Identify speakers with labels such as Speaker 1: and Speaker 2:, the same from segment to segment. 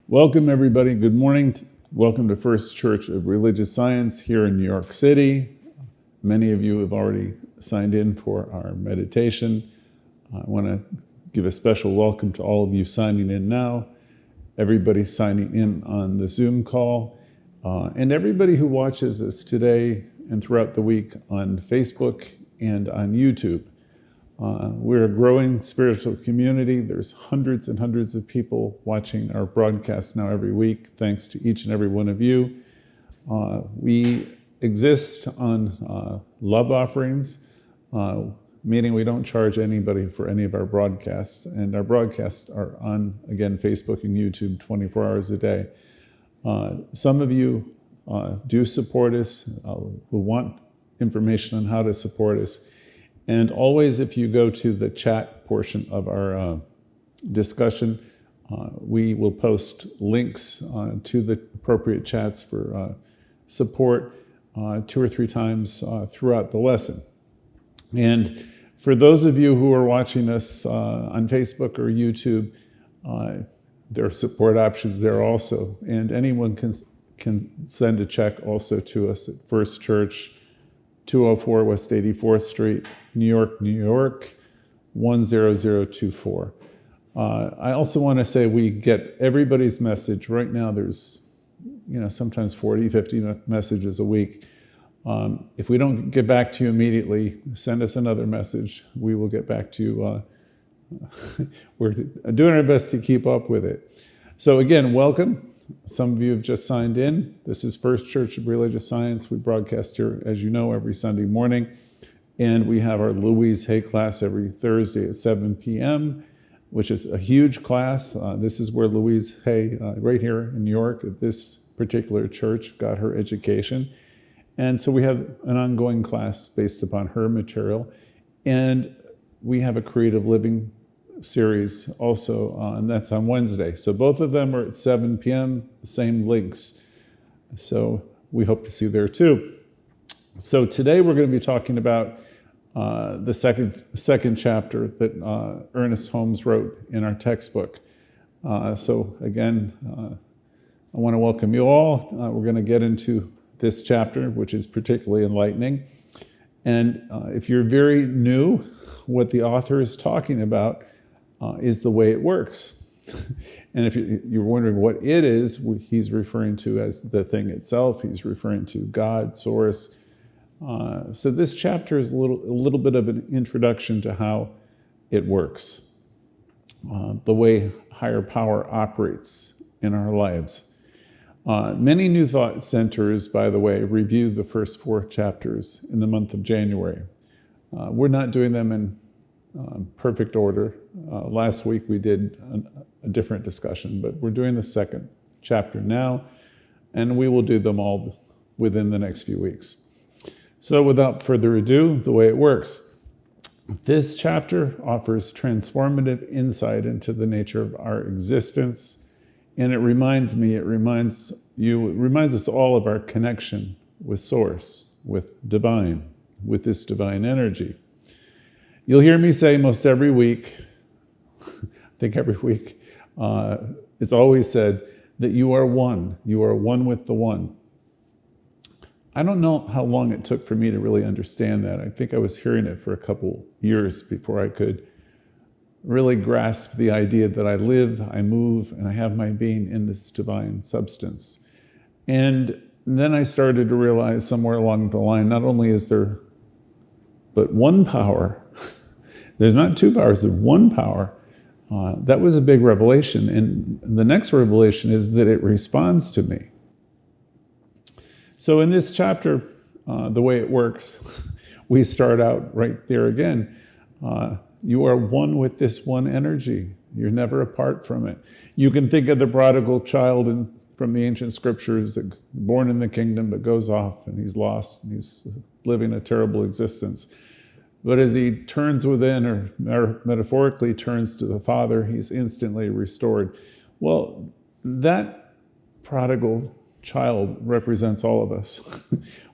Speaker 1: Welcome, everybody. Good morning. Welcome to First Church of Religious Science here in New York City. Many of you have already signed in for our meditation. I want to give a special welcome to all of you signing in now, everybody signing in on the Zoom call, and everybody who watches us today and throughout the week on Facebook and on YouTube. We're a growing spiritual community. There's hundreds and hundreds of people watching our broadcasts now every week, thanks to each and every one of you. We exist on love offerings, meaning we don't charge anybody for any of our broadcasts. And our broadcasts are on, again, Facebook and YouTube 24 hours a day. Some of you do support us, who want information on how to support us. And always, if you go to the chat portion of our discussion, we will post links to the appropriate chats for support 2 or 3 times throughout the lesson. And for those of you who are watching us on Facebook or YouTube, there are support options there also. And anyone can send a check also to us at First Church, 204 West 84th Street, New York, New York, 10024. I also want to say we get everybody's message. Right now there's, sometimes 40, 50 messages a week. If we don't get back to you immediately, send us another message. We will get back to you. We're doing our best to keep up with it. So again, welcome. Some of you have just signed in. This is First Church of Religious Science. We broadcast here, as you know, every Sunday morning. And we have our Louise class every Thursday at 7 p.m., which is a huge class. This is where Louise right here in New York, at this particular church, got her education. And so we have an ongoing class based upon her material. And we have a creative living series also, and that's on Wednesday. So both of them are at 7 p.m., the same links. So we hope to see you there too. So today we're going to be talking about the second chapter that Ernest Holmes wrote in our textbook. So again, I want to welcome you all. We're going to get into this chapter, which is particularly enlightening. And if you're very new, what the author is talking about is the way it works. And if you're wondering what it is, he's referring to as the thing itself. He's referring to God, source. So this chapter is a little bit of an introduction to how it works, the way higher power operates in our lives. Many New Thought centers, by the way, review the first 4 chapters in the month of January. We're not doing them in perfect order. Last week we did a different discussion, but we're doing the second chapter now, and we will do them all within the next few weeks. So without further ado, the way it works. This chapter offers transformative insight into the nature of our existence, and it reminds us all of our connection with Source, with Divine, with this divine energy. You'll hear me say most every week, I think every week, it's always said that you are one. You are one with the One. I don't know how long it took for me to really understand that. I think I was hearing it for a couple years before I could really grasp the idea that I live, I move, and I have my being in this divine substance. And then I started to realize somewhere along the line, not only is there but one power, there's not 2 powers, there's one power. That was a big revelation. And the next revelation is that it responds to me. So in this chapter, the way it works, we start out right there again. You are one with this one energy. You're never apart from it. You can think of the prodigal child from the ancient scriptures, born in the kingdom but goes off and he's lost and he's living a terrible existence. But as he turns within, or metaphorically turns to the Father, he's instantly restored. Well, that prodigal child represents all of us.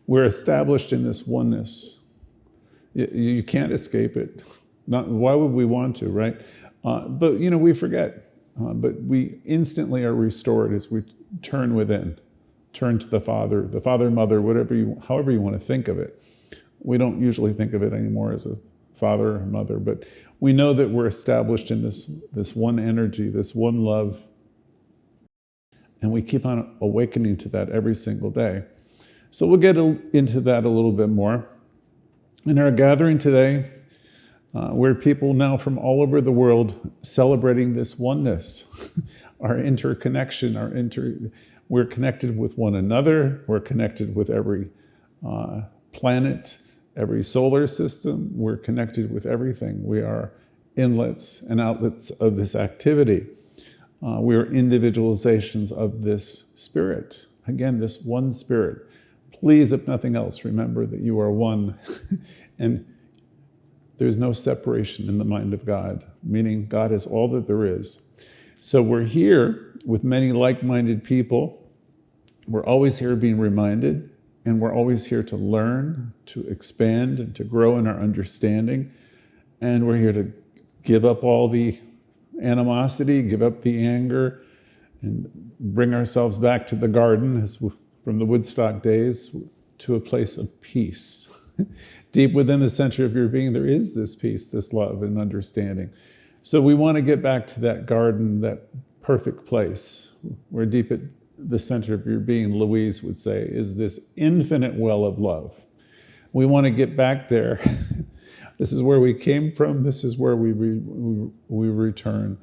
Speaker 1: We're established in this oneness. You can't escape it. Why would we want to, right? But we forget. but we instantly are restored as we turn within, turn to the Father, Mother, however you want to think of it. We don't usually think of it anymore as a father or mother, but we know that we're established in this one energy, this one love, and we keep on awakening to that every single day. So we'll get into that a little bit more. In our gathering today, we're people now from all over the world celebrating this oneness, our interconnection, we're connected with one another, we're connected with every planet, every solar system, we're connected with everything. We are inlets and outlets of this activity. We are individualizations of this spirit. Again, this one spirit. Please, if nothing else, remember that you are one. And there's no separation in the mind of God, meaning God is all that there is. So we're here with many like-minded people. We're always here being reminded, and we're always here to learn, to expand, and to grow in our understanding. And we're here to give up all the animosity, give up the anger, and bring ourselves back to the garden from the Woodstock days, to a place of peace. Deep within the center of your being, there is this peace, this love and understanding. So we want to get back to that garden, that perfect place, where deep at the center of your being, Louise would say, is this infinite well of love. We want to get back there. This is where we came from. This is where we return.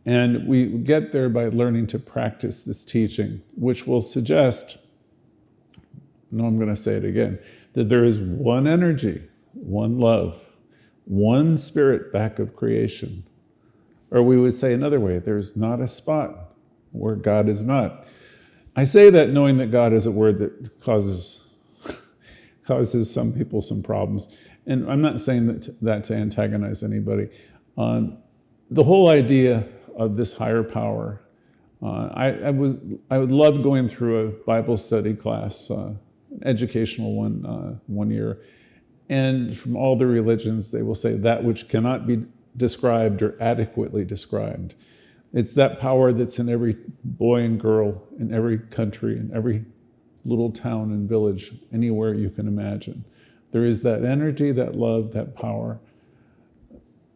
Speaker 1: And we get there by learning to practice this teaching, which will suggest, no, I'm going to say it again, that there is one energy, one love, one spirit back of creation. Or we would say another way, there's not a spot where God is not. I say that knowing that God is a word that causes some people some problems. And I'm not saying that to antagonize anybody. The whole idea of this higher power, I would love going through a Bible study class, an educational one year, and from all the religions, they will say that which cannot be described or adequately described. It's that power that's in every boy and girl, in every country, in every little town and village, anywhere you can imagine. There is that energy, that love, that power.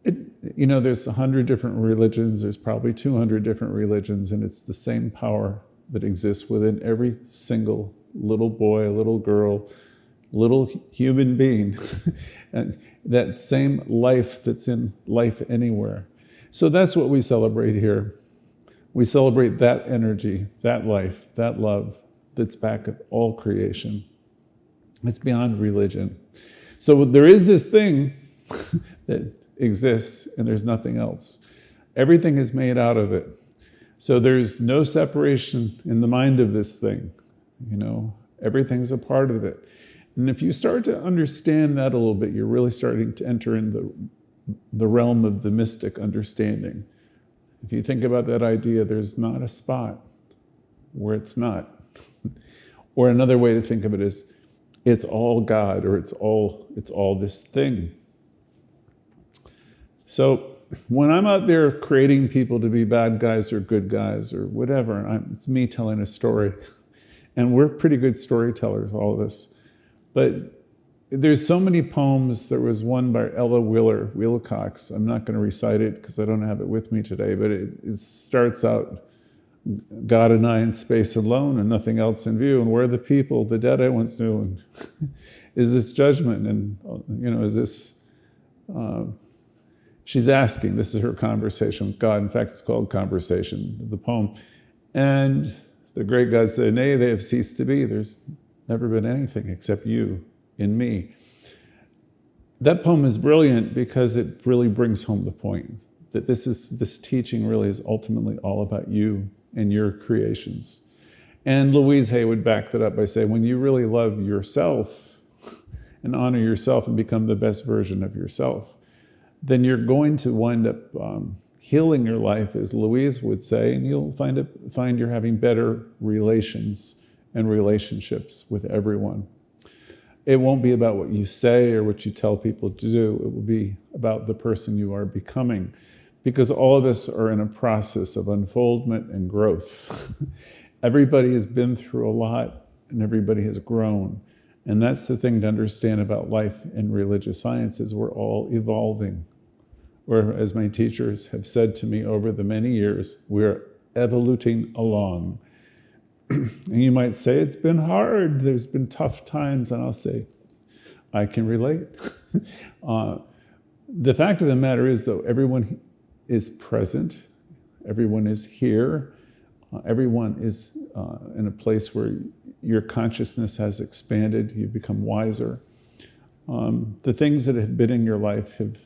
Speaker 1: There's 100 different religions, there's probably 200 different religions, and it's the same power that exists within every single little boy, little girl, little human being. And that same life that's in life anywhere. So that's what we celebrate here. We celebrate that energy, that life, that love that's back of all creation. It's beyond religion. So there is this thing that exists, and there's nothing else. Everything is made out of it. So there's no separation in the mind of this thing. Everything's a part of it. And if you start to understand that a little bit, you're really starting to enter in the realm of the mystic understanding. If you think about that idea, there's not a spot where it's not. Or another way to think of it is, it's all God, or it's all this thing. So when I'm out there creating people to be bad guys or good guys or whatever, it's me telling a story. And we're pretty good storytellers, all of us. But there's so many poems. There was one by Ella Wheeler Wilcox. I'm not going to recite it because I don't have it with me today, but it starts out, God and I in space alone and nothing else in view. And where are the people, the dead I once knew? And is this judgment? And, is this... she's asking, this is her conversation with God. In fact, it's called Conversation, the poem. And the great God said, nay, they have ceased to be. There's never been anything except you in me. That poem is brilliant because it really brings home the point that this teaching really is ultimately all about you and your creations. And Louise Hay would back that up by saying, when you really love yourself and honor yourself and become the best version of yourself, then you're going to wind up healing your life, as Louise would say, and you'll find you're having better relations and relationships with everyone. It won't be about what you say or what you tell people to do. It will be about the person you are becoming. because all of us are in a process of unfoldment and growth. Everybody has been through a lot, and everybody has grown. And that's the thing to understand about life in religious science, is we're all evolving. Or as my teachers have said to me over the many years, we're evoluting along. And you might say, it's been hard, there's been tough times, and I'll say, I can relate. The fact of the matter is, though, everyone is present, everyone is here, everyone is in a place where your consciousness has expanded, you've become wiser. The things that have been in your life have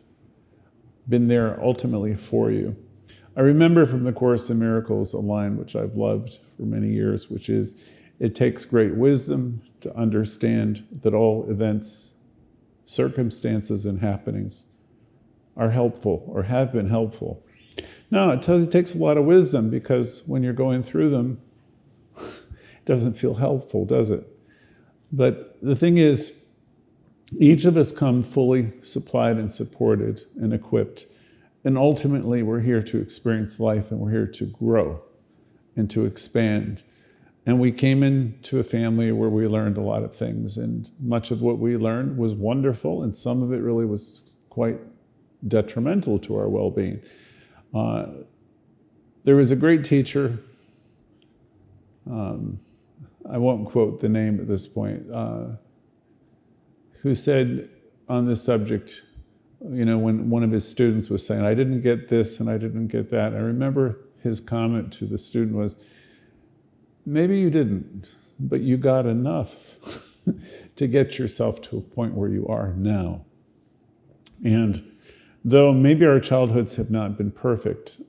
Speaker 1: been there ultimately for you. I remember from the Course in Miracles a line which I've loved for many years, which is, it takes great wisdom to understand that all events, circumstances, and happenings are helpful or have been helpful. No, it takes a lot of wisdom, because when you're going through them, it doesn't feel helpful, does it? But the thing is, each of us come fully supplied and supported and equipped. And ultimately, we're here to experience life, and we're here to grow and to expand. And we came into a family where we learned a lot of things, and much of what we learned was wonderful, and some of it really was quite detrimental to our well-being. There was a great teacher, I won't quote the name at this point, who said on this subject, when one of his students was saying, I didn't get this and I didn't get that, I remember his comment to the student was, maybe you didn't, but you got enough to get yourself to a point where you are now. And though maybe our childhoods have not been perfect,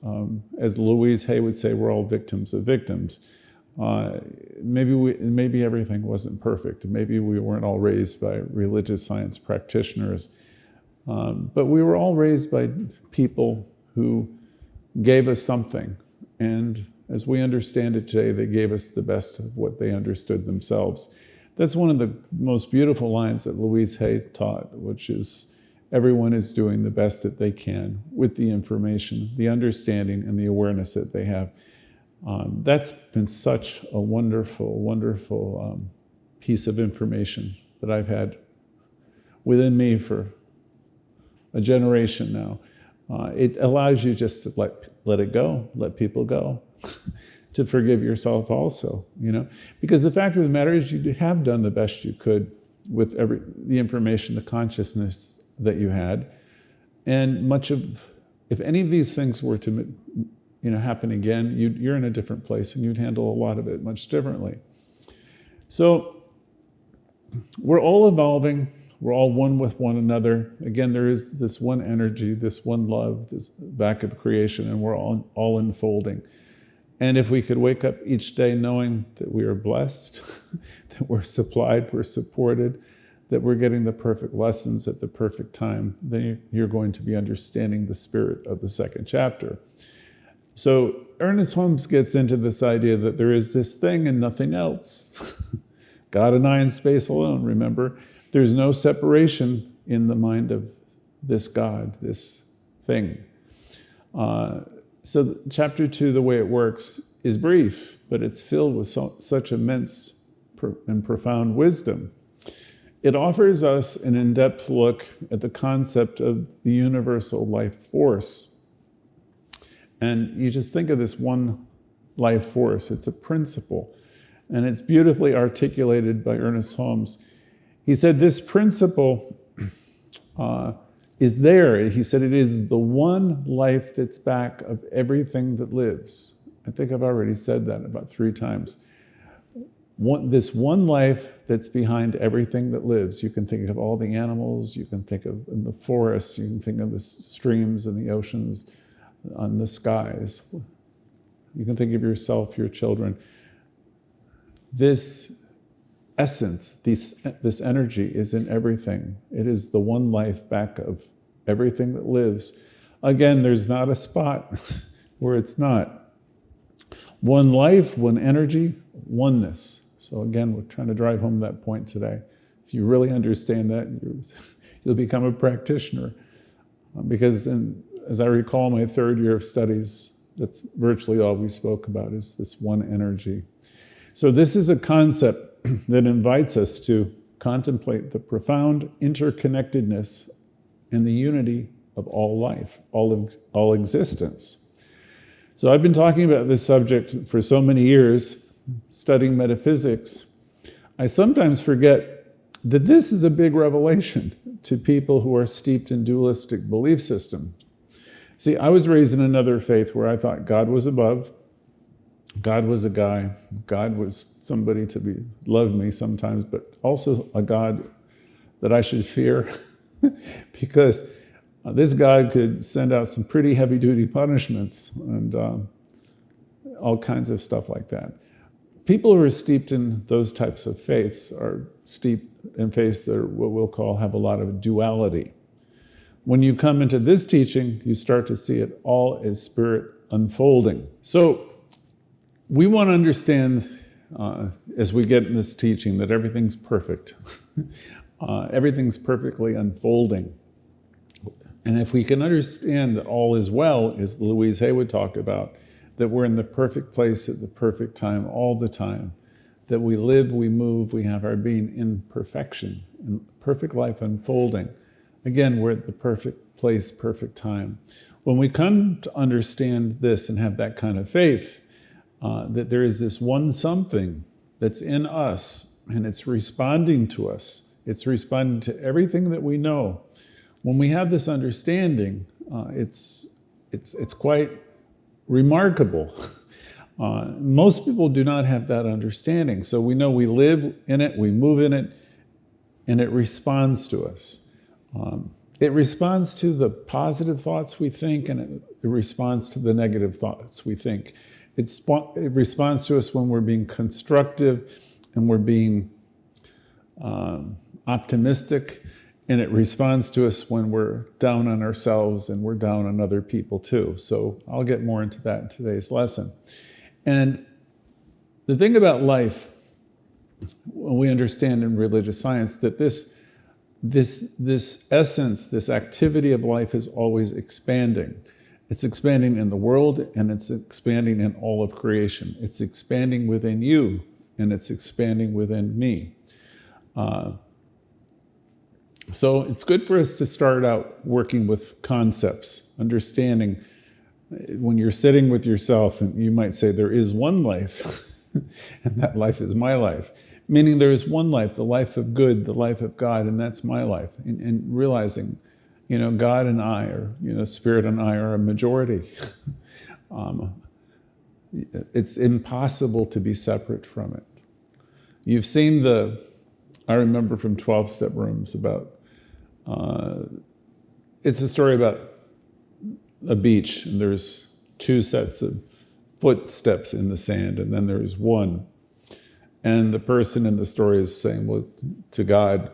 Speaker 1: as Louise would say, we're all victims of victims. Maybe everything wasn't perfect. Maybe we weren't all raised by religious science practitioners, but we were all raised by people who gave us something. And as we understand it today, they gave us the best of what they understood themselves. That's one of the most beautiful lines that Louise Hay taught, which is, everyone is doing the best that they can with the information, the understanding, and the awareness that they have. That's been such a wonderful, wonderful piece of information that I've had within me for a generation now. It allows you just to let it go, let people go, to forgive yourself also, Because the fact of the matter is, you have done the best you could with the information, the consciousness that you had. And if any of these things were to happen again, you're in a different place, and you'd handle a lot of it much differently. So we're all evolving. We're all one with one another. Again, there is this one energy, this one love, this back of creation, and we're all unfolding. And if we could wake up each day knowing that we are blessed, that we're supplied, we're supported, that we're getting the perfect lessons at the perfect time, then you're going to be understanding the spirit of the second chapter. So Ernest Holmes gets into this idea that there is this thing and nothing else. God and I in space alone, remember? There's no separation in the mind of this God, this thing. So chapter 2, the way it works, is brief, but it's filled with such immense and profound wisdom. It offers us an in-depth look at the concept of the universal life force. And you just think of this one life force. It's a principle. And it's beautifully articulated by Ernest Holmes. He said this principle is there. He said it is the one life that's back of everything that lives. I think I've already said that about 3 times. This one life that's behind everything that lives. You can think of all the animals, you can think of in the forests, you can think of the streams and the oceans, on the skies. You can think of yourself, your children. This essence, this energy is in everything. It is the one life back of everything that lives. Again, there's not a spot where it's not. One life, one energy, oneness. So again, we're trying to drive home that point today. If you really understand that, you'll become a practitioner. Because as I recall, my third year of studies, that's virtually all we spoke about, is this one energy. So this is a concept that invites us to contemplate the profound interconnectedness and the unity of all life, all existence. So I've been talking about this subject for so many years, studying metaphysics. I sometimes forget that this is a big revelation to people who are steeped in dualistic belief systems. See, I was raised in another faith where I thought God was above, God was a guy, God was somebody to love me sometimes, but also a God that I should fear because this God could send out some pretty heavy-duty punishments and all kinds of stuff like that. People who are steeped in those types of faiths are steeped in faiths that are what we'll call have a lot of duality. When you come into this teaching, you start to see it all as spirit unfolding. So we want to understand, as we get in this teaching, that everything's perfect. Everything's perfectly unfolding. And if we can understand that all is well, as Louise Hay would talk about, that we're in the perfect place at the perfect time all the time, that we live, we move, we have our being in perfection, in perfect life unfolding. Again, we're at the perfect place, perfect time. When we come to understand this and have that kind of faith, that there is this one something that's in us and it's responding to us, it's responding to everything that we know. When we have this understanding, it's quite remarkable. Most people do not have that understanding. So we know we live in it, we move in it, and it responds to us. It responds to the positive thoughts we think, and it responds to the negative thoughts we think. It responds to us when we're being constructive and we're being optimistic, and it responds to us when we're down on ourselves and we're down on other people too. So I'll get more into that in today's lesson. And the thing about life, we understand in religious science that this essence, this activity of life is always expanding. It's expanding in the world and it's expanding in all of creation. It's expanding within you and it's expanding within me. So it's good for us to start out working with concepts, understanding when you're sitting with yourself and you might say there is one life and that life is my life, meaning there is one life, the life of good, the life of God, and that's my life. And realizing, God and I are, Spirit and I are a majority. It's impossible to be separate from it. You've seen I remember from 12-step rooms about, it's a story about a beach, and there's two sets of footsteps in the sand, and then there's one. And the person in the story is saying, well, to God,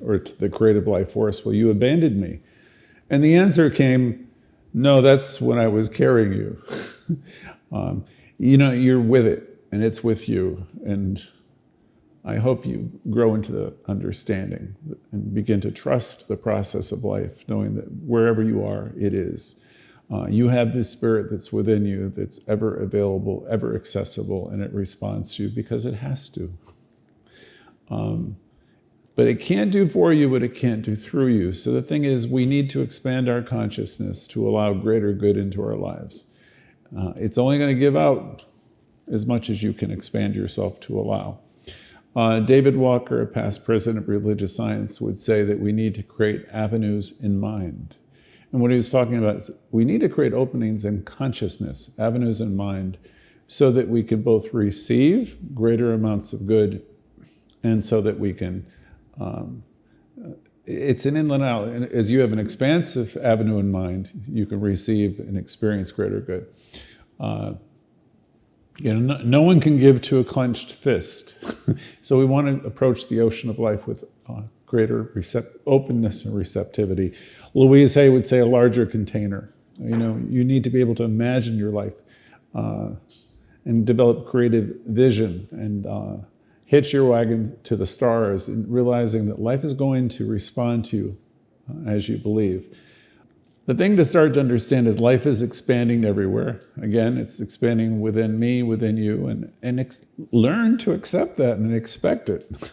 Speaker 1: or to the creative life force, well, you abandoned me. And the answer came, no, that's when I was carrying you. You're with it, and it's with you. And I hope you grow into the understanding and begin to trust the process of life, knowing that wherever you are, it is. You have this spirit that's within you that's ever available, ever accessible, and it responds to you because it has to. But it can't do for you what it can't do through you. So the thing is, we need to expand our consciousness to allow greater good into our lives. It's only going to give out as much as you can expand yourself to allow. David Walker, a past president of religious science, would say that we need to create avenues in mind. And what he was talking about is we need to create openings in consciousness, avenues in mind, so that we can both receive greater amounts of good and so that we can, it's an inland out. And as you have an expansive avenue in mind, you can receive and experience greater good. No one can give to a clenched fist. So we want to approach the ocean of life with greater openness and receptivity. Louise Hay would say a larger container. You need to be able to imagine your life and develop creative vision and hitch your wagon to the stars and realizing that life is going to respond to you as you believe. The thing to start to understand is life is expanding everywhere. Again, it's expanding within me, within you, and learn to accept that and expect it.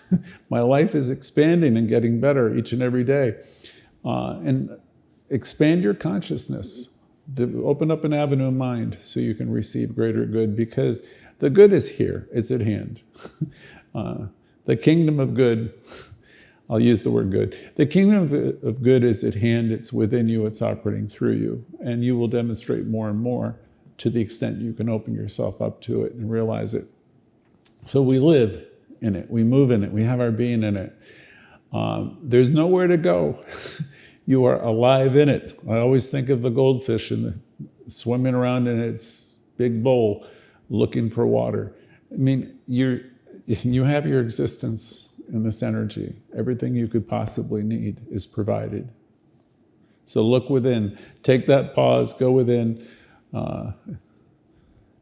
Speaker 1: My life is expanding and getting better each and every day. And expand your consciousness. Open up an avenue of mind so you can receive greater good, because the good is here, it's at hand. The kingdom of good, I'll use the word good. The kingdom of good is at hand, it's within you, it's operating through you, and you will demonstrate more and more to the extent you can open yourself up to it and realize it. So we live in it, we move in it, we have our being in it. There's nowhere to go. You are alive in it. I always think of the goldfish swimming around in its big bowl looking for water. I mean, you have your existence in this energy. Everything you could possibly need is provided. So look within. Take that pause, go within.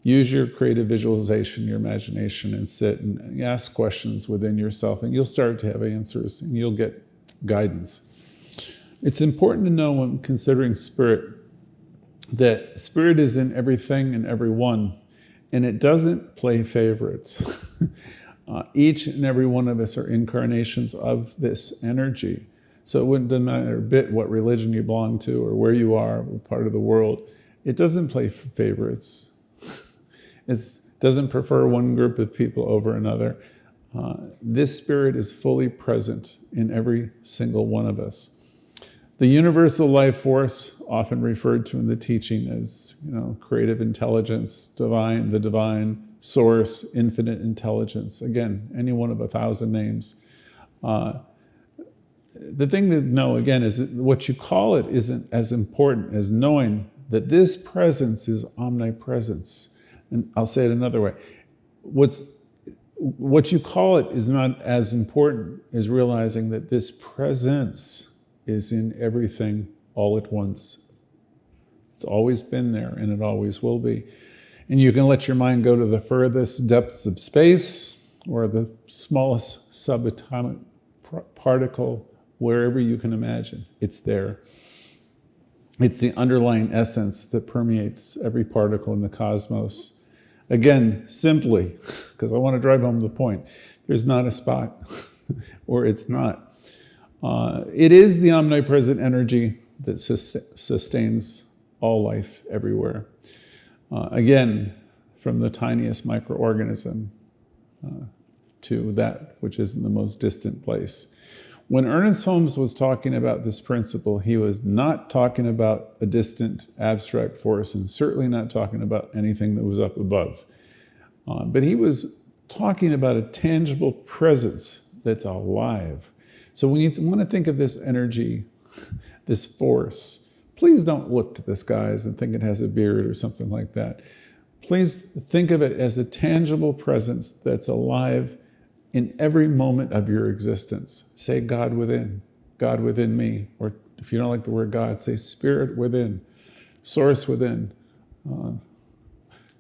Speaker 1: Use your creative visualization, your imagination, and sit and ask questions within yourself, and you'll start to have answers, and you'll get guidance. It's important to know when considering spirit that spirit is in everything and everyone, and it doesn't play favorites. Each and every one of us are incarnations of this energy. So it wouldn't matter a bit what religion you belong to or where you are, what part of the world. It doesn't play favorites. It doesn't prefer one group of people over another. This spirit is fully present in every single one of us. The universal life force, often referred to in the teaching as, creative intelligence, divine, the divine, source, infinite intelligence. Again, any one of 1,000 names. The thing to know, again, is that what you call it isn't as important as knowing that this presence is omnipresence. And I'll say it another way. What you call it is not as important as realizing that this presence is in everything all at once. It's always been there, and it always will be. And you can let your mind go to the furthest depths of space or the smallest subatomic particle, wherever you can imagine. It's there. It's the underlying essence that permeates every particle in the cosmos. Again, simply, because I want to drive home the point, there's not a spot, or it's not. It is the omnipresent energy that sustains all life everywhere. Again, from the tiniest microorganism to that which is in the most distant place. When Ernest Holmes was talking about this principle, he was not talking about a distant abstract force, and certainly not talking about anything that was up above. But he was talking about a tangible presence that's alive. So when you want to think of this energy, this force, please don't look to the skies and think it has a beard or something like that. Please think of it as a tangible presence that's alive in every moment of your existence. Say God within me. Or if you don't like the word God, say spirit within, source within.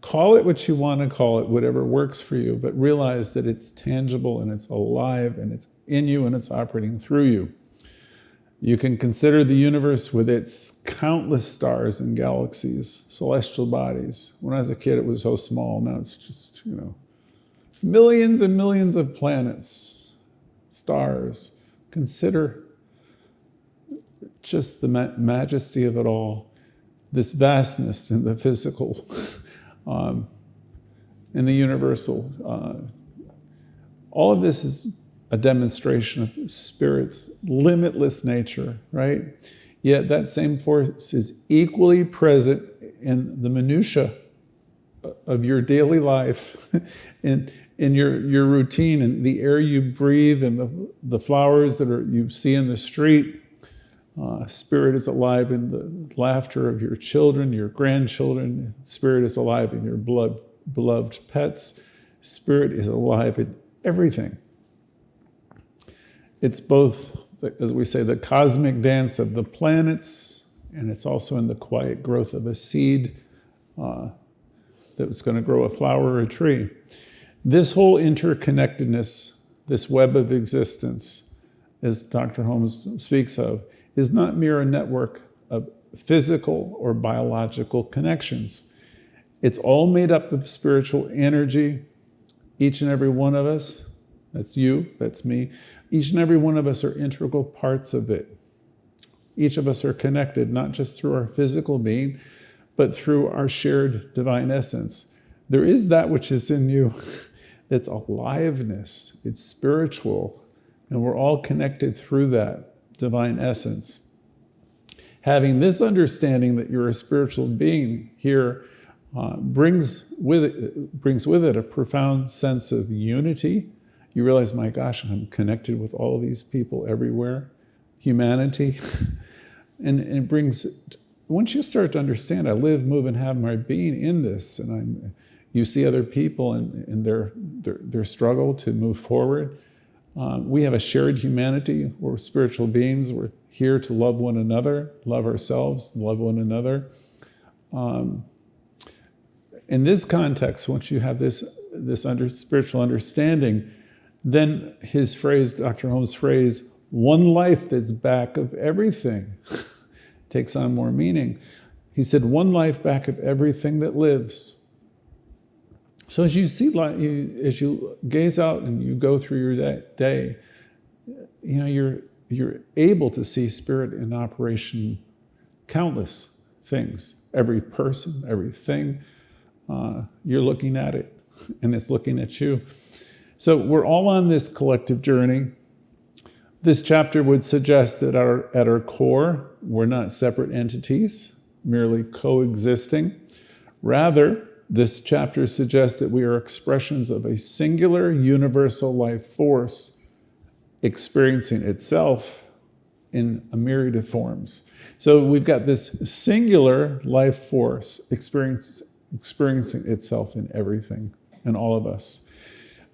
Speaker 1: Call it what you want to call it, whatever works for you, but realize that it's tangible and it's alive and it's in you and it's operating through you. You can consider the universe with its countless stars and galaxies, celestial bodies. When I was a kid, it was so small. Now it's just, millions and millions of planets, stars. Consider just the majesty of it all, this vastness in the physical, in the universal. All of this is a demonstration of Spirit's limitless nature, right? Yet that same force is equally present in the minutia of your daily life, in your routine, and the air you breathe, and the flowers that you see in the street. Spirit is alive in the laughter of your children, your grandchildren. Spirit is alive in your beloved pets. Spirit is alive in everything. It's both, as we say, the cosmic dance of the planets, and it's also in the quiet growth of a seed that was going to grow a flower or a tree. This whole interconnectedness, this web of existence, as Dr. Holmes speaks of, is not mere a network of physical or biological connections. It's all made up of spiritual energy. Each and every one of us, that's you, that's me, each and every one of us are integral parts of it. Each of us are connected, not just through our physical being, but through our shared divine essence. There is that which is in you that's aliveness, it's spiritual, and we're all connected through that divine essence. Having this understanding that you're a spiritual being here brings with it a profound sense of unity. You realize, my gosh, I'm connected with all of these people everywhere, humanity. and it brings, once you start to understand, I live, move, and have my being in this, and you see other people and their struggle to move forward. We have a shared humanity. We're spiritual beings. We're here to love one another, love ourselves, love one another. In this context, once you have this spiritual understanding, then his phrase, Dr. Holmes' phrase, one life that's back of everything, takes on more meaning. He said, one life back of everything that lives. So as you see, as you gaze out and you go through your day, you're able to see spirit in operation, countless things, every person, everything. You're looking at it, and it's looking at you. So we're all on this collective journey. This chapter would suggest that at our core, we're not separate entities, merely coexisting. Rather, this chapter suggests that we are expressions of a singular universal life force experiencing itself in a myriad of forms. So we've got this singular life force experiencing itself in everything, in all of us.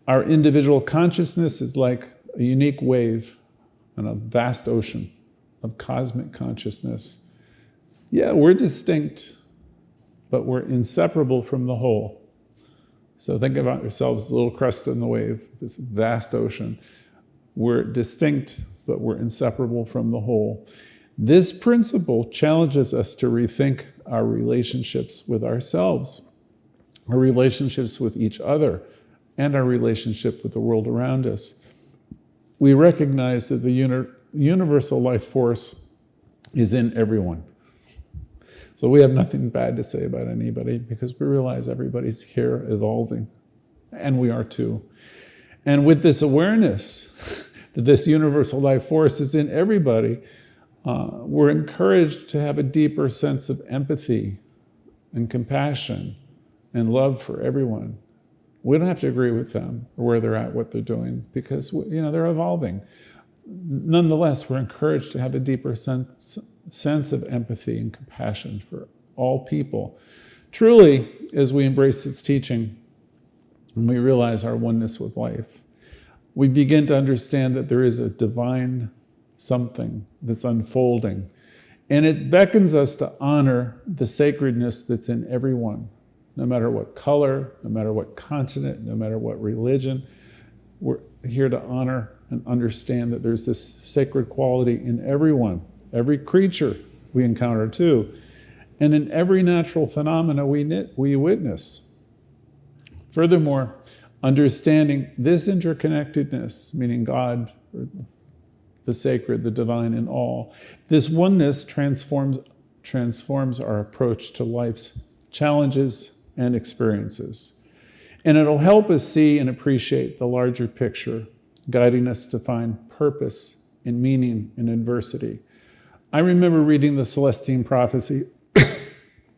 Speaker 1: Our individual consciousness is like a unique wave in a vast ocean of cosmic consciousness. Yeah, we're distinct, but we're inseparable from the whole. So think about yourselves as a little crest in the wave, this vast ocean. We're distinct, but we're inseparable from the whole. This principle challenges us to rethink our relationships with ourselves, our relationships with each other, and our relationship with the world around us. We recognize that the universal life force is in everyone. So we have nothing bad to say about anybody because we realize everybody's here evolving, and we are too. And with this awareness that this universal life force is in everybody, we're encouraged to have a deeper sense of empathy and compassion and love for everyone. We don't have to agree with them or where they're at, what they're doing, because they're evolving. Nonetheless, we're encouraged to have a deeper sense of empathy and compassion for all people. Truly, as we embrace this teaching and we realize our oneness with life, we begin to understand that there is a divine something that's unfolding, and it beckons us to honor the sacredness that's in everyone. No matter what color, no matter what continent, no matter what religion, we're here to honor and understand that there's this sacred quality in everyone, every creature we encounter too, and in every natural phenomena we witness. Furthermore, understanding this interconnectedness, meaning God, the sacred, the divine in all, this oneness transforms our approach to life's challenges and experiences. And it'll help us see and appreciate the larger picture, guiding us to find purpose and meaning in adversity. I remember reading the Celestine Prophecy,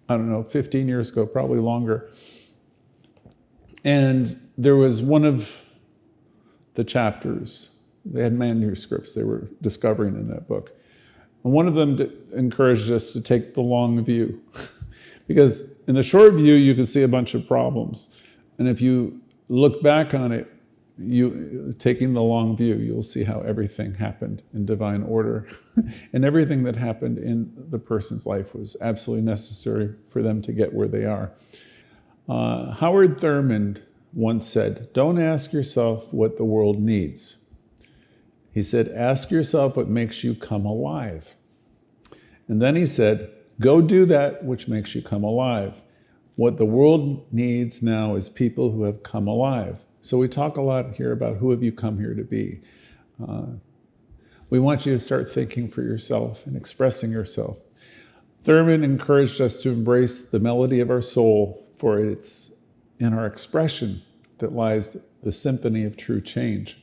Speaker 1: 15 years ago, probably longer. And there was one of the chapters, they had manuscripts they were discovering in that book. And one of them encouraged us to take the long view. Because in the short view, you can see a bunch of problems. And if you look back on it, taking the long view, you'll see how everything happened in divine order. And everything that happened in the person's life was absolutely necessary for them to get where they are. Howard Thurmond once said, "Don't ask yourself what the world needs." He said, "Ask yourself what makes you come alive." And then he said, Go do that which makes you come alive. What the world needs now is people who have come alive. So we talk a lot here about who have you come here to be. We want you to start thinking for yourself and expressing yourself. Thurman encouraged us to embrace the melody of our soul, for it's in our expression that lies the symphony of true change.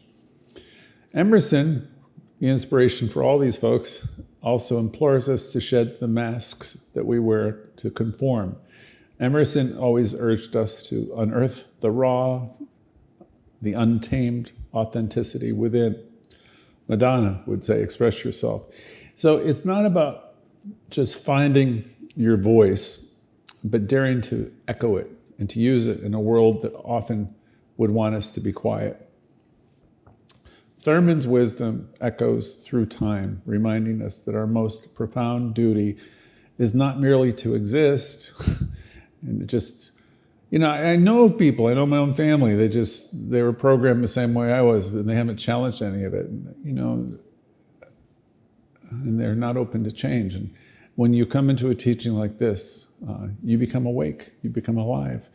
Speaker 1: Emerson, the inspiration for all these folks, also implores us to shed the masks that we wear to conform. Emerson always urged us to unearth the raw, the untamed authenticity within. Madonna would say, express yourself. So it's not about just finding your voice, but daring to echo it and to use it in a world that often would want us to be quiet. Thurman's wisdom echoes through time, reminding us that our most profound duty is not merely to exist and just, I know of people, I know my own family, they were programmed the same way I was, and they haven't challenged any of it, and they're not open to change. And when you come into a teaching like this, you become awake, you become alive.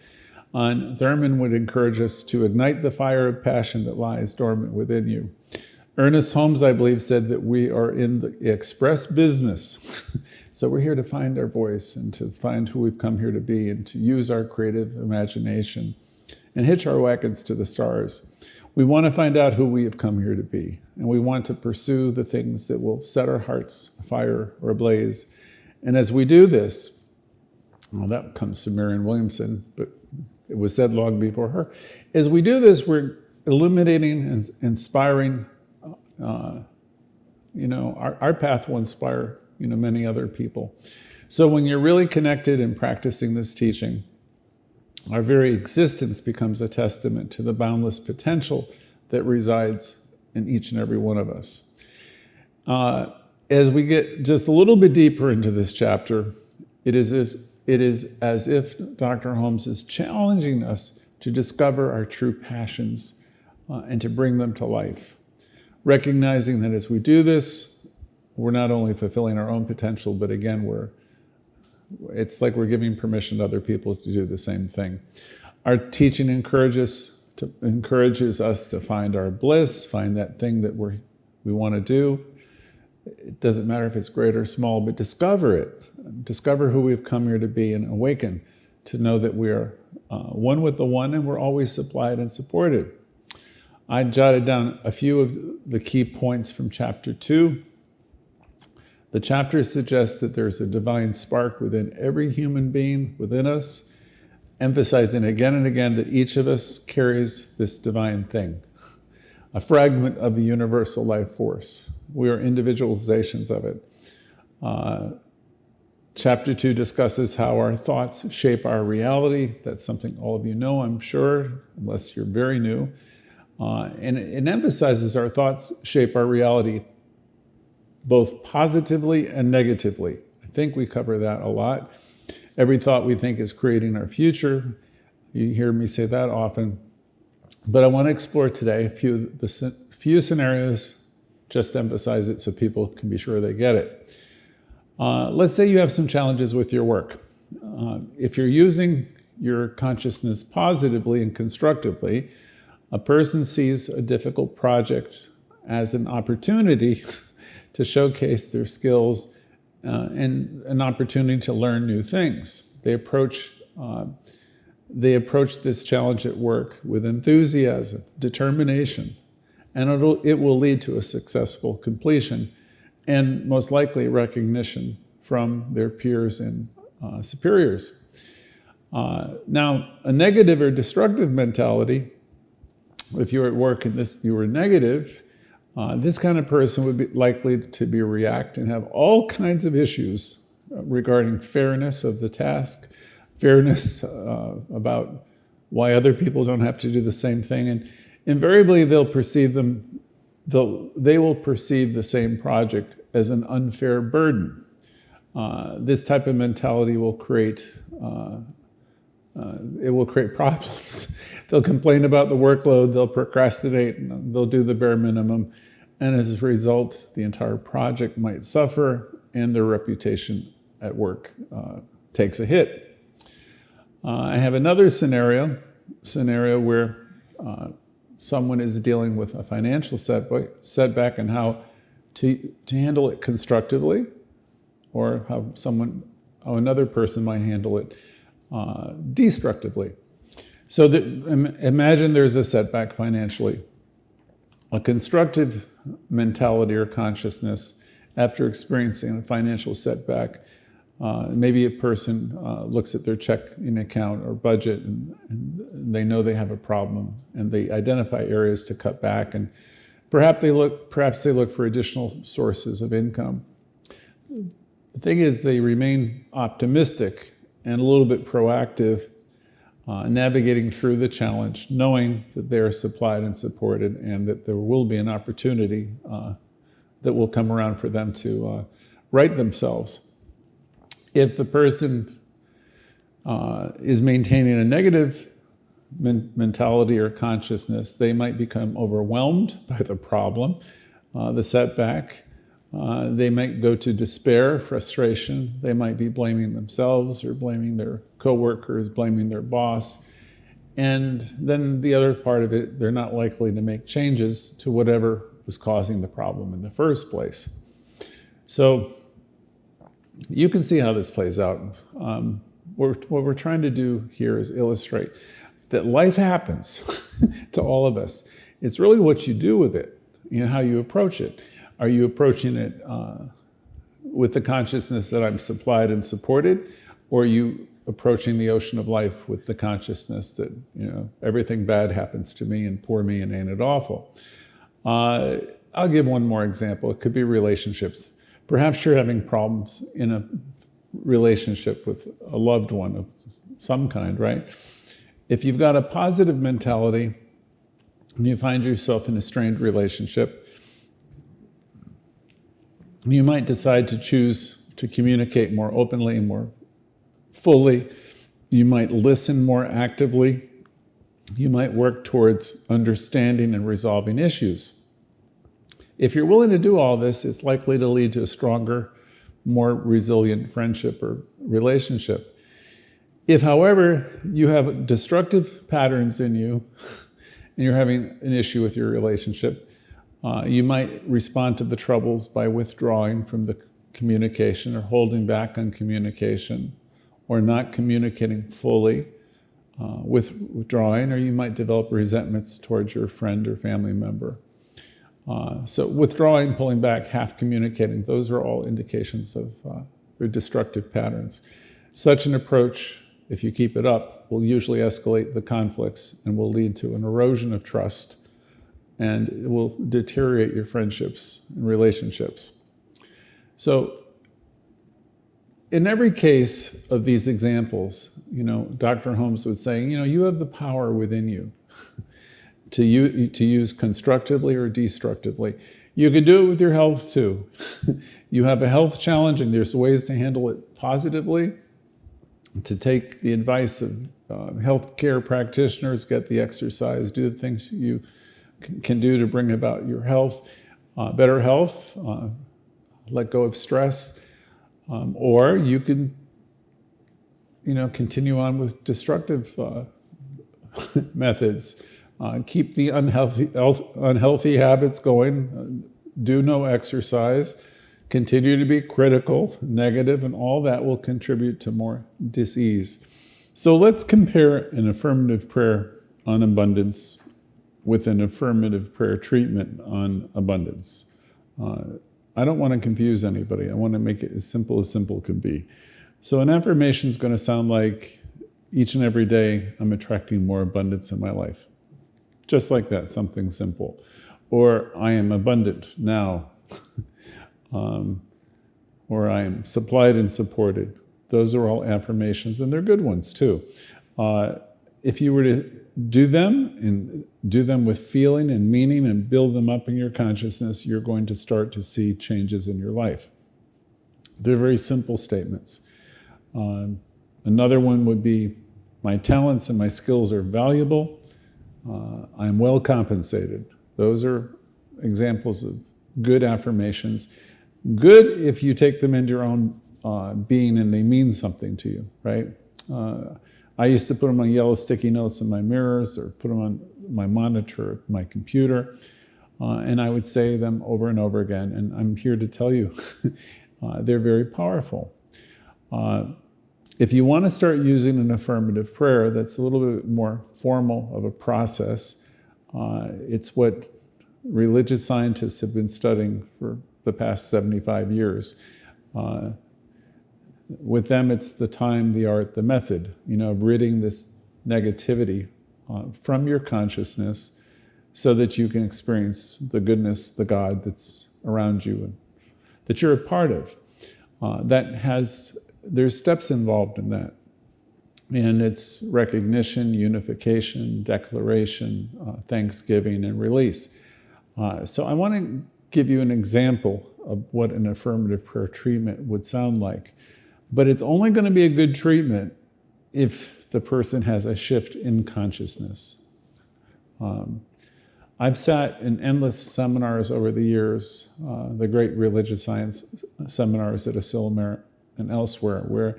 Speaker 1: And Thurman would encourage us to ignite the fire of passion that lies dormant within you. Ernest Holmes, I believe, said that we are in the express business. So we're here to find our voice and to find who we've come here to be and to use our creative imagination and hitch our wagons to the stars. We want to find out who we have come here to be, and we want to pursue the things that will set our hearts afire or ablaze. And as we do this, well, that comes from Marianne Williamson, but it was said long before her. As we do this, we're illuminating and inspiring. Our path will inspire many other people. So when you're really connected and practicing this teaching, our very existence becomes a testament to the boundless potential that resides in each and every one of us. As we get just a little bit deeper into this chapter, it is as if Dr. Holmes is challenging us to discover our true passions and to bring them to life, recognizing that as we do this, we're not only fulfilling our own potential, but again, it's like we're giving permission to other people to do the same thing. Our teaching encourages us to find our bliss, find that thing that we want to do. It doesn't matter if it's great or small, but discover it. Discover who we've come here to be and awaken to know that we are one with the one and we're always supplied and supported. I jotted down a few of the key points from chapter 2. The chapter suggests that there's a divine spark within every human being within us, emphasizing again and again that each of us carries this divine thing, a fragment of the universal life force. We are individualizations of it. Chapter 2 discusses how our thoughts shape our reality. That's something all of you know, I'm sure, unless you're very new. And it emphasizes our thoughts shape our reality both positively and negatively. I think we cover that a lot. Every thought we think is creating our future. You hear me say that often. But I want to explore today a few scenarios, just to emphasize it so people can be sure they get it. Let's say you have some challenges with your work. If you're using your consciousness positively and constructively, a person sees a difficult project as an opportunity to showcase their skills and an opportunity to learn new things. They approach this challenge at work with enthusiasm, determination, and it will lead to a successful completion and most likely recognition from their peers and superiors. Now, a negative or destructive mentality, if you're at work and you were negative, this kind of person would be likely to react and have all kinds of issues regarding fairness of the task, fairness about why other people don't have to do the same thing, and invariably they will perceive the same project as an unfair burden. This type of mentality will create problems. They'll complain about the workload, they'll procrastinate, and they'll do the bare minimum. And as a result, the entire project might suffer and their reputation at work takes a hit. I have another scenario where someone is dealing with a financial setback and how to handle it constructively, or how another person might handle it destructively. So imagine there's a setback financially. A constructive mentality or consciousness after experiencing a financial setback, maybe a person looks at their checking account or budget and they know they have a problem, and they identify areas to cut back, and perhaps they look for additional sources of income. The thing is, they remain optimistic and a little bit proactive, navigating through the challenge, knowing that they are supplied and supported, and that there will be an opportunity that will come around for them to right themselves. If the person is maintaining a negative mentality or consciousness, they might become overwhelmed by the problem, the setback. They might go to despair, frustration. They might be blaming themselves or blaming their coworkers, blaming their boss. And then the other part of it, they're not likely to make changes to whatever was causing the problem in the first place. So you can see how this plays out. What we're trying to do here is illustrate that life happens to all of us. It's really what you do with it, how you approach it. Are you approaching it with the consciousness that I'm supplied and supported, or are you approaching the ocean of life with the consciousness that everything bad happens to me and poor me and ain't it awful? I'll give one more example. It could be relationships. Perhaps you're having problems in a relationship with a loved one of some kind, right? If you've got a positive mentality and you find yourself in a strained relationship, you might decide to choose to communicate more openly and more fully. You might listen more actively. You might work towards understanding and resolving issues. If you're willing to do all this, it's likely to lead to a stronger, more resilient friendship or relationship. If, however, you have destructive patterns in you and you're having an issue with your relationship, you might respond to the troubles by withdrawing from the communication or holding back on communication, or not communicating fully, withdrawing, or you might develop resentments towards your friend or family member. So withdrawing, pulling back, half communicating, those are all indications of your destructive patterns. Such an approach, if you keep it up, will usually escalate the conflicts and will lead to an erosion of trust, and it will deteriorate your friendships and relationships. So in every case of these examples, Dr. Holmes was saying, you have the power within you to use constructively or destructively. You can do it with your health too. You have a health challenge and there's ways to handle it positively, to take the advice of healthcare practitioners, get the exercise, do the things you can do to bring about your health, better health, let go of stress, or you can, continue on with destructive methods. Keep the unhealthy habits going, do no exercise, continue to be critical, negative, and all that will contribute to more dis-ease. So let's compare an affirmative prayer on abundance with an affirmative prayer treatment on abundance. I don't want to confuse anybody. I want to make it as simple can be. So an affirmation is going to sound like, each and every day, I'm attracting more abundance in my life. Just like that, something simple. Or I am abundant now. Or I am supplied and supported. Those are all affirmations, and they're good ones too. If you were to do them, and do them with feeling and meaning and build them up in your consciousness, you're going to start to see changes in your life. They're very simple statements. Another one would be, my talents and my skills are valuable. I am well compensated. Those are examples of good affirmations. Good if you take them into your own being and they mean something to you, right? I used to put them on yellow sticky notes in my mirrors or put them on my monitor, my computer, and I would say them over and over again. And I'm here to tell you, they're very powerful. If you want to start using an affirmative prayer that's a little bit more formal of a process, it's what religious scientists have been studying for the past 75 years. With them, it's the time, the art, the method, of ridding this negativity from your consciousness so that you can experience the goodness, the God that's around you and that you're a part of. There's steps involved in that. And it's recognition, unification, declaration, thanksgiving, and release. So I want to give you an example of what an affirmative prayer treatment would sound like. But it's only going to be a good treatment if the person has a shift in consciousness. I've sat in endless seminars over the years, the great religious science seminars at Asilomar and elsewhere, where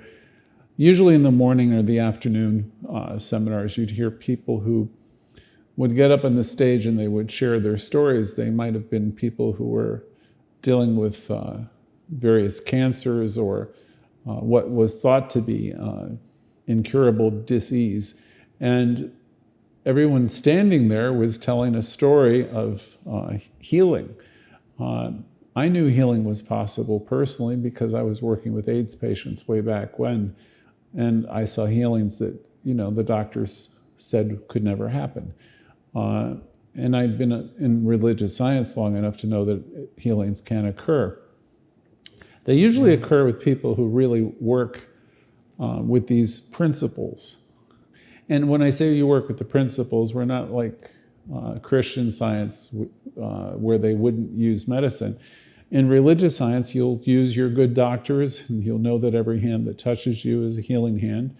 Speaker 1: usually in the morning or the afternoon seminars, you'd hear people who would get up on the stage and they would share their stories. They might have been people who were dealing with various cancers or what was thought to be incurable disease. And everyone standing there was telling a story of healing. I knew healing was possible personally because I was working with AIDS patients way back when, and I saw healings that, the doctors said could never happen. And I'd been in religious science long enough to know that healings can occur. They usually occur with people who really work with these principles. And when I say you work with the principles, we're not like Christian science where they wouldn't use medicine. In religious science, you'll use your good doctors, and you'll know that every hand that touches you is a healing hand.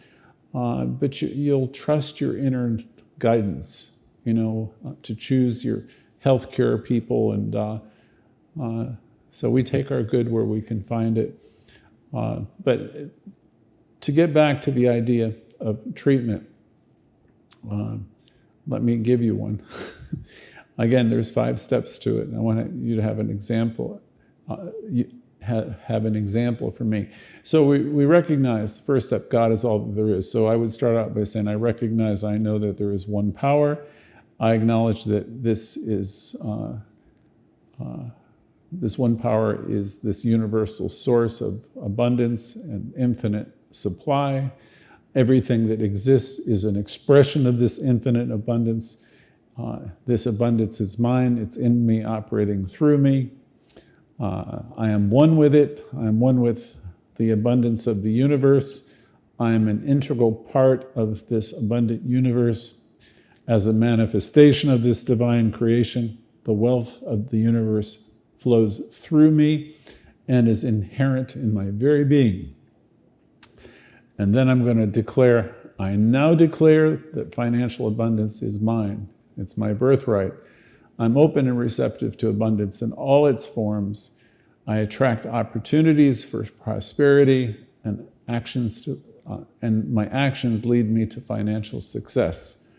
Speaker 1: But you'll trust your inner guidance, to choose your healthcare people. And so we take our good where we can find it. But to get back to the idea of treatment, let me give you one. Again, there's 5 steps to it, and I want you to have an example. Have an example for me. So we recognize, first step, God is all that there is. So I would start out by saying, I know that there is one power. I acknowledge that this one power is this universal source of abundance and infinite supply. Everything that exists is an expression of this infinite abundance. This abundance is mine. It's in me, operating through me. I am one with it. I am one with the abundance of the universe. I am an integral part of this abundant universe. As a manifestation of this divine creation, the wealth of the universe flows through me and is inherent in my very being. And then I'm going to declare, I now declare that financial abundance is mine. It's my birthright. I'm open and receptive to abundance in all its forms. I attract opportunities for prosperity and and my actions lead me to financial success.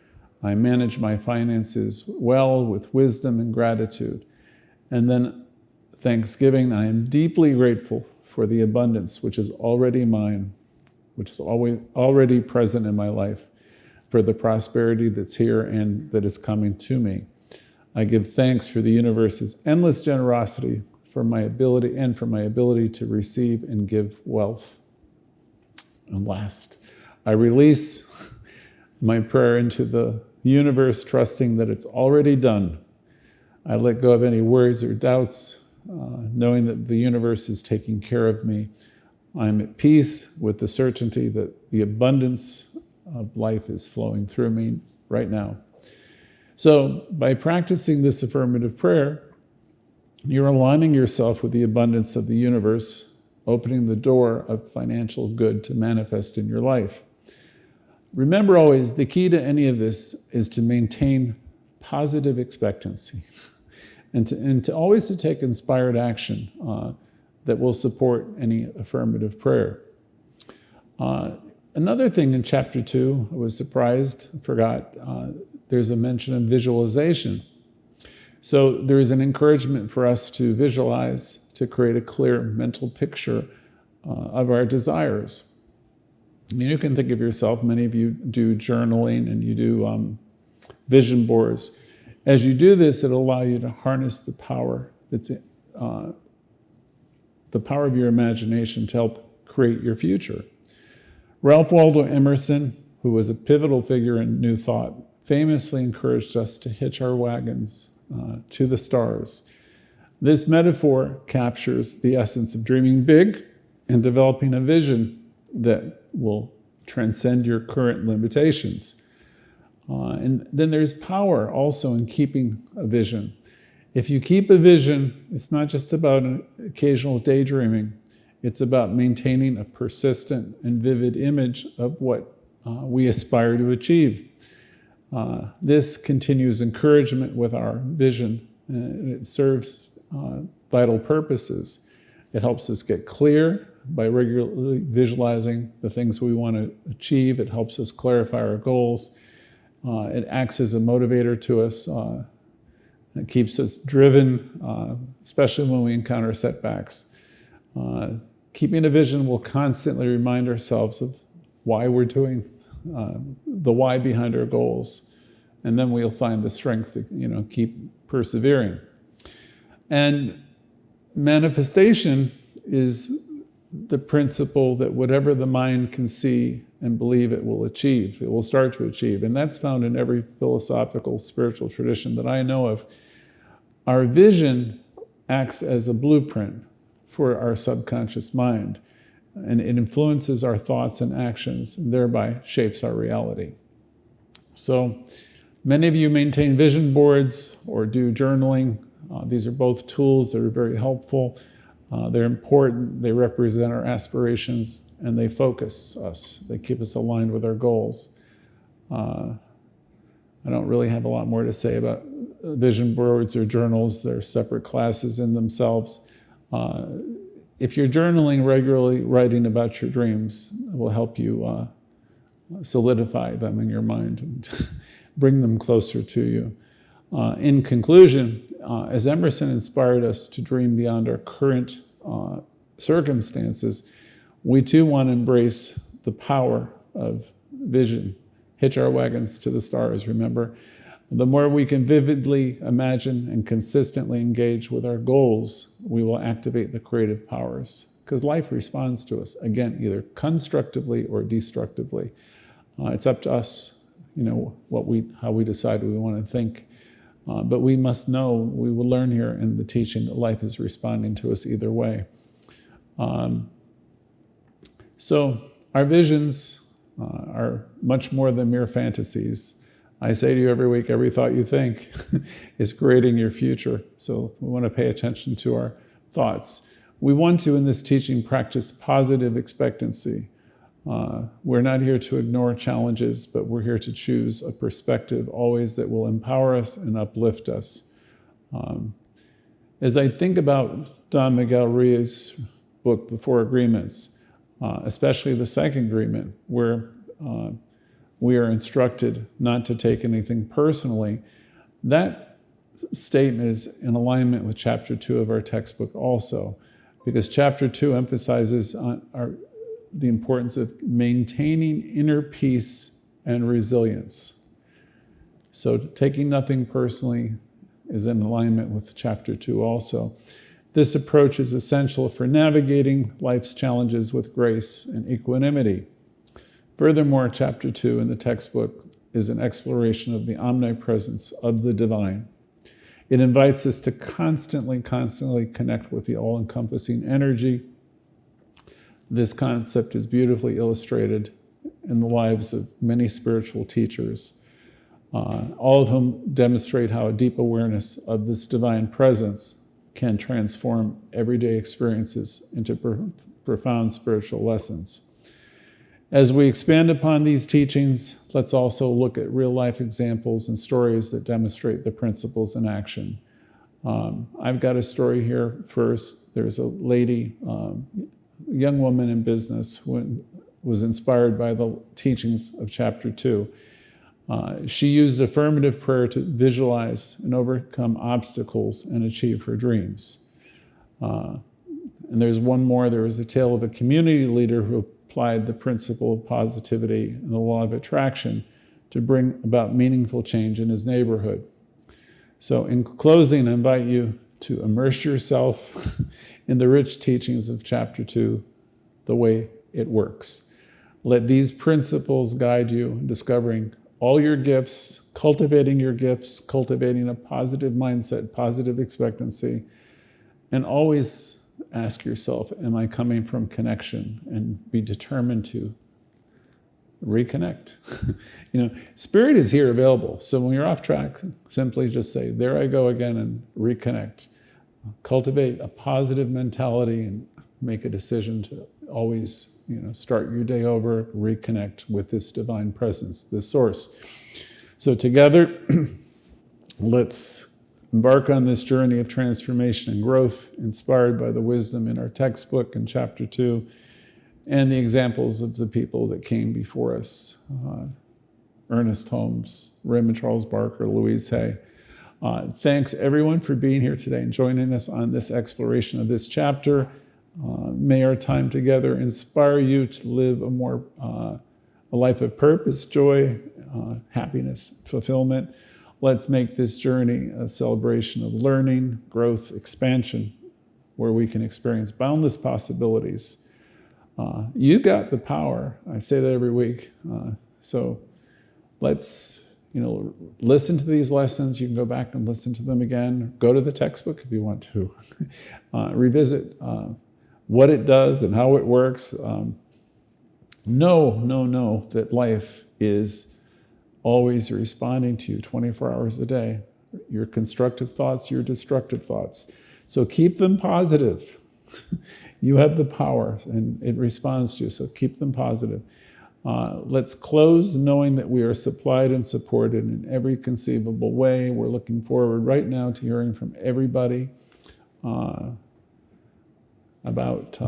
Speaker 1: I manage my finances well with wisdom and gratitude. And then thanksgiving, I am deeply grateful for the abundance which is already mine, which is already present in my life, for the prosperity that's here and that is coming to me. I give thanks for the universe's endless generosity, for my ability to receive and give wealth. And last, I release my prayer into the universe, trusting that it's already done. I let go of any worries or doubts, knowing that the universe is taking care of me. I'm at peace with the certainty that the abundance of life is flowing through me right now. So by practicing this affirmative prayer, you're aligning yourself with the abundance of the universe, opening the door of financial good to manifest in your life. Remember always, the key to any of this is to maintain positive expectancy and to always take inspired action. that will support any affirmative prayer. Another thing in chapter 2, I was surprised, forgot, there's a mention of visualization. So there is an encouragement for us to visualize, to create a clear mental picture of our desires. I mean, you can think of yourself, many of you do journaling and you do vision boards. As you do this, it'll allow you to harness the power that's the power of your imagination to help create your future. Ralph Waldo Emerson, who was a pivotal figure in New Thought, famously encouraged us to hitch our wagons to the stars. This metaphor captures the essence of dreaming big and developing a vision that will transcend your current limitations. And then there's power also in keeping a vision. If you keep a vision, it's not just about an occasional daydreaming. It's about maintaining a persistent and vivid image of what we aspire to achieve. This continues encouragement with our vision, and it serves vital purposes. It helps us get clear by regularly visualizing the things we want to achieve. It helps us clarify our goals. It acts as a motivator to us. It keeps us driven, especially when we encounter setbacks. Keeping a vision will constantly remind ourselves of why we're doing, the why behind our goals. And then we'll find the strength to, keep persevering. And manifestation is the principle that whatever the mind can see and believe it will achieve, it will start to achieve. And that's found in every philosophical, spiritual tradition that I know of. Our vision acts as a blueprint for our subconscious mind, and it influences our thoughts and actions, and thereby shapes our reality. So many of you maintain vision boards or do journaling. These are both tools that are very helpful. They're important, they represent our aspirations, and they focus us. They keep us aligned with our goals. I don't really have a lot more to say about vision boards or journals. They're separate classes in themselves. If you're journaling regularly, writing about your dreams will help you solidify them in your mind and bring them closer to you. In conclusion, as Emerson inspired us to dream beyond our current circumstances, we too want to embrace the power of vision. Hitch our wagons to the stars, remember? The more we can vividly imagine and consistently engage with our goals, we will activate the creative powers, because life responds to us, again, either constructively or destructively. It's up to us, how we decide we want to think. But we must know, we will learn here in the teaching that life is responding to us either way. So our visions are much more than mere fantasies. I say to you every week, every thought you think is creating your future. So we want to pay attention to our thoughts. We want to, in this teaching, practice positive expectancy. We're not here to ignore challenges, but we're here to choose a perspective always that will empower us and uplift us. As I think about Don Miguel Ruiz's book, The Four Agreements, especially the second agreement, where we are instructed not to take anything personally, that statement is in alignment with chapter 2 of our textbook also, because chapter 2 emphasizes the importance of maintaining inner peace and resilience. So taking nothing personally is in alignment with chapter 2 also. This approach is essential for navigating life's challenges with grace and equanimity. Furthermore, chapter 2 in the textbook is an exploration of the omnipresence of the divine. It invites us to constantly connect with the all-encompassing energy. This concept is beautifully illustrated in the lives of many spiritual teachers, all of whom demonstrate how a deep awareness of this divine presence can transform everyday experiences into profound spiritual lessons. As we expand upon these teachings, let's also look at real-life examples and stories that demonstrate the principles in action. I've got a story here first. There's a lady, young woman in business who was inspired by the teachings of chapter 2. She used affirmative prayer to visualize and overcome obstacles and achieve her dreams. And there's one more. There was a tale of a community leader who applied the principle of positivity and the law of attraction to bring about meaningful change in his neighborhood. So in closing, I invite you to immerse yourself in the rich teachings of chapter 2, the way it works. Let these principles guide you in discovering all your gifts, cultivating a positive mindset, positive expectancy, and always ask yourself, am I coming from connection? And be determined to reconnect. Spirit is here available. So when you're off track, simply just say, there I go again, and reconnect. Cultivate a positive mentality and make a decision to always, start your day over, reconnect with this divine presence, this source. So together, let's embark on this journey of transformation and growth, inspired by the wisdom in our textbook in chapter 2 and the examples of the people that came before us. Ernest Holmes, Raymond Charles Barker, Louise. Thanks everyone for being here today and joining us on this exploration of this chapter. May our time together inspire you to live a life of purpose, joy, happiness, fulfillment. Let's make this journey a celebration of learning, growth, expansion, where we can experience boundless possibilities. You got the power. I say that every week. So let's, listen to these lessons. You can go back and listen to them again. Go to the textbook if you want to. Revisit what it does and how it works. Know that life is always responding to you 24 hours a day. Your constructive thoughts, your destructive thoughts. So keep them positive. You have the power and it responds to you, so keep them positive. Let's close knowing that we are supplied and supported in every conceivable way. We're looking forward right now to hearing from everybody about,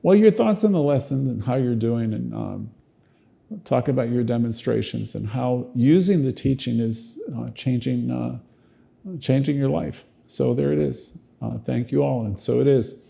Speaker 1: your thoughts on the lesson and how you're doing, and talk about your demonstrations and how using the teaching is changing your life. So there it is. Thank you all, and so it is.